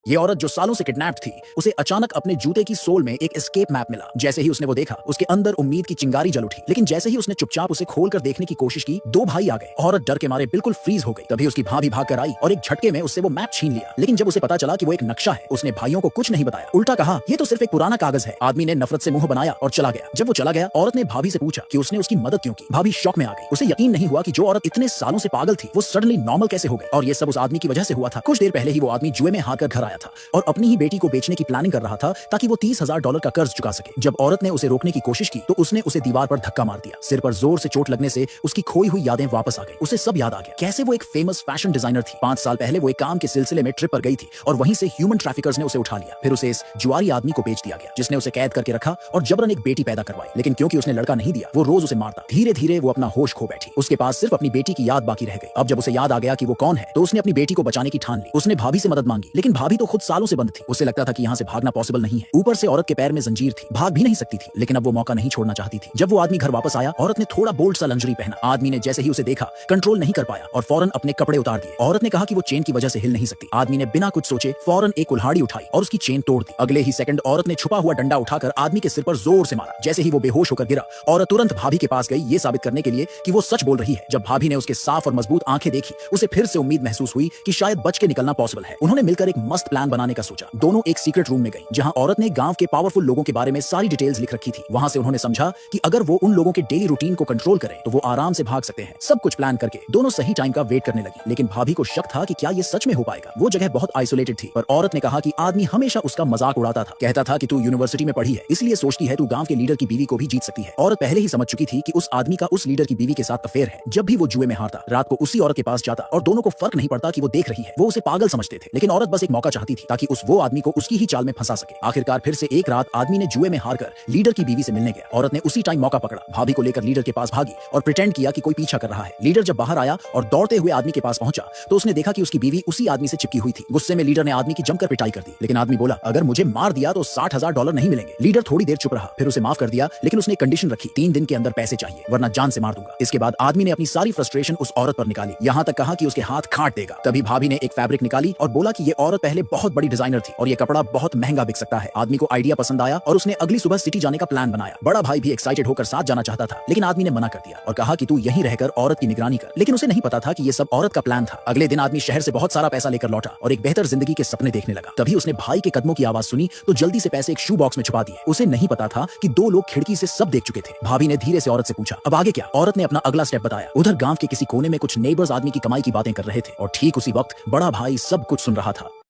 ये औरत जो सालों से किडनैप थी, उसे अचानक अपने जूते की सोल में एक एस्केप मैप मिला। जैसे ही उसने वो देखा, उसके अंदर उम्मीद की चिंगारी जल उठी। लेकिन जैसे ही उसने चुपचाप उसे खोलकर देखने की कोशिश की, दो भाई आ गए। औरत डर के मारे बिल्कुल फ्रीज हो गई। तभी उसकी भाभी भाग कर आई और एक झटके में उससे वो मैप छीन लिया। लेकिन जब उसे पता चला कि वो एक नक्शा है, उसने भाइयों को कुछ नहीं बताया। उल्टा कहा, ये तो सिर्फ एक पुराना कागज है। आदमी ने नफरत से मुंह बनाया और चला गया। जब वो चला गया, औरत ने भाभी से पूछा कि उसने उसकी मदद क्यों की। भाभी शॉक में आ गई। उसे यकीन नहीं हुआ कि जो औरत इतने सालों से पागल थी, वो सडनली नॉर्मल कैसे हो गई। और ये सब उस आदमी की वजह से हुआ था। कुछ देर पहले ही वो आदमी जुए में हार कर घर आया था और अपनी ही बेटी को बेचने की प्लानिंग कर रहा था ताकि वो $30,000 का कर्ज चुका सके। जब औरत ने उसे रोकने की कोशिश की तो उसने उसे दीवार पर धक्का मार दिया। सिर पर जोर से चोट लगने से उसकी खोई हुई यादें वापस आ गई। उसे सब याद आ गया, कैसे वो एक फेमस फैशन डिजाइनर थी। 5 साल पहले वो एक काम के सिलसिले में ट्रिप पर गई थी और वहीं से ह्यूमन ट्रैफिकर्स ने उसे उठा लिया। फिर उसे इस जुआरी आदमी को बेच दिया गया, जिसने उसे कैद करके रखा और जबरन एक बेटी पैदा करवाई। लेकिन क्योंकि उसने लड़का नहीं दिया, वो रोज उसे मारता। धीरे धीरे वो अपना होश खो बैठी। उसके पास सिर्फ अपनी बेटी की याद बाकी रह गई। अब जब उसे याद आ गया कि वो कौन है, तो उसने अपनी बेटी को बचाने की ठान ली। उसने भाभी से मदद मांगी, लेकिन भाभी तो खुद सालों से बंद थी। उसे लगता था कि यहाँ से भागना पॉसिबल नहीं है। ऊपर से औरत के पैर में जंजीर थी, भाग भी नहीं सकती थी। लेकिन अब वो मौका नहीं छोड़ना चाहती थी। जब वो आदमी घर वापस आया, औरत ने थोड़ा बोल्ड सा लंजरी पहना। आदमी ने जैसे ही उसे देखा, कंट्रोल नहीं कर पाया और फौरन अपने कपड़े उतार दिए। औरत ने कहा कि वो चेन की वजह से हिल नहीं सकती। आदमी ने बिना कुछ सोचे फौरन एक कुल्हाड़ी उठाई और उसकी चेन तोड़ दी। अगले ही सेकंड औरत ने छुपा हुआ डंडा उठाकर आदमी के सिर पर जोर से मारा। जैसे ही वो बेहोश होकर गिरा, औरत तुरंत भाभी के पास गई, ये साबित करने के लिए कि वो सच बोल रही है। जब भाभी ने उसके साफ और मजबूत आंखें देखी, उसे फिर से उम्मीद महसूस हुई कि शायद बच के निकलना पॉसिबल है। उन्होंने मिलकर एक मस्त प्लान बनाने का सोचा। दोनों एक सीक्रेट रूम में गई, जहां औरत ने गांव के पावरफुल लोगों के बारे में सारी डिटेल्स लिख रखी थी। वहां से उन्होंने समझा कि अगर वो उन लोगों के डेली रूटीन को कंट्रोल करें तो वो आराम से भाग सकते हैं। सब कुछ प्लान करके दोनों सही टाइम का वेट करने लगी। लेकिन भाभी को शक था कि क्या ये सच में हो पाएगा। वो जगह बहुत आइसोलेटेड थी, पर औरत ने कहा कि आदमी हमेशा उसका मजाक उड़ाता था। कहता था कि तू यूनिवर्सिटी में पढ़ी है, इसलिए सोचती है तू गांव के लीडर की बीवी को भी जीत सकती है। औरत पहले ही समझ चुकी थी कि उस आदमी का उस लीडर की बीवी के साथ अफेयर है। जब भी वो जुए में हारता, रात को उसी औरत के पास जाता और दोनों को फर्क नहीं पड़ता कि वो देख रही है। वो उसे पागल समझते थे, लेकिन औरत बस एक मौका चाहती थी ताकि उस वो आदमी को उसकी ही चाल में फंसा सके। आखिरकार फिर से एक रात आदमी ने जुए में हारकर लीडर की बीवी से मिलने गया। औरत ने उसी टाइम मौका पकड़ा, भाभी को लेकर लीडर के पास भागी और प्रिटेंड किया कि कोई पीछा कर रहा है। लीडर जब बाहर आया और दौड़ते हुए आदमी के पास पहुंचा तो उसने देखा कि उसकी बीवी उसी आदमी से चिपकी हुई थी। गुस्से में लीडर ने आदमी की जमकर पिटाई कर दी, लेकिन आदमी बोला, अगर मुझे मार दिया तो $60,000 नहीं मिलेंगे। लीडर थोड़ी देर चुप रहा, फिर उसे माफ कर दिया, लेकिन उसने कंडीशन रखी, 3 दिन के अंदर पैसे चाहिए वरना जान से मार दूंगा। इसके बाद आदमी ने अपनी सारी फ्रस्ट्रेशन उस औरत पर निकाली, यहाँ तक कहा कि उसके हाथ काट देगा। तभी भाभी ने एक फैब्रिक निकाली और बोला कि ये औरत पहले बहुत बड़ी डिजाइनर थी और ये कपड़ा बहुत महंगा बिक सकता है। आदमी को आइडिया पसंद आया और उसने अगली सुबह सिटी जाने का प्लान बनाया। बड़ा भाई भी एक्साइटेड होकर साथ जाना चाहता था, लेकिन आदमी ने मना कर दिया और कहा कि तू यहीं रहकर औरत की निगरानी कर। लेकिन उसे नहीं पता था कि ये सब औरत का प्लान था। अगले दिन आदमी शहर से बहुत सारा पैसा लेकर लौटा और एक बेहतर जिंदगी के सपने देखने लगा। तभी उसने भाई के कदमों की आवाज सुनी तो जल्दी से पैसे एक शू बॉक्स में छुपा दिए। उसे नहीं पता था कि 2 लोग खिड़की से सब देख चुके थे। भाभी ने धीरे से औरत से पूछा, अब आगे क्या? औरत ने अपना अगला स्टेप बताया। उधर गांव के किसी कोने में कुछ नेबर्स आदमी की कमाई की बातें कर रहे थे और ठीक उसी वक्त बड़ा भाई सब कुछ सुन रहा था।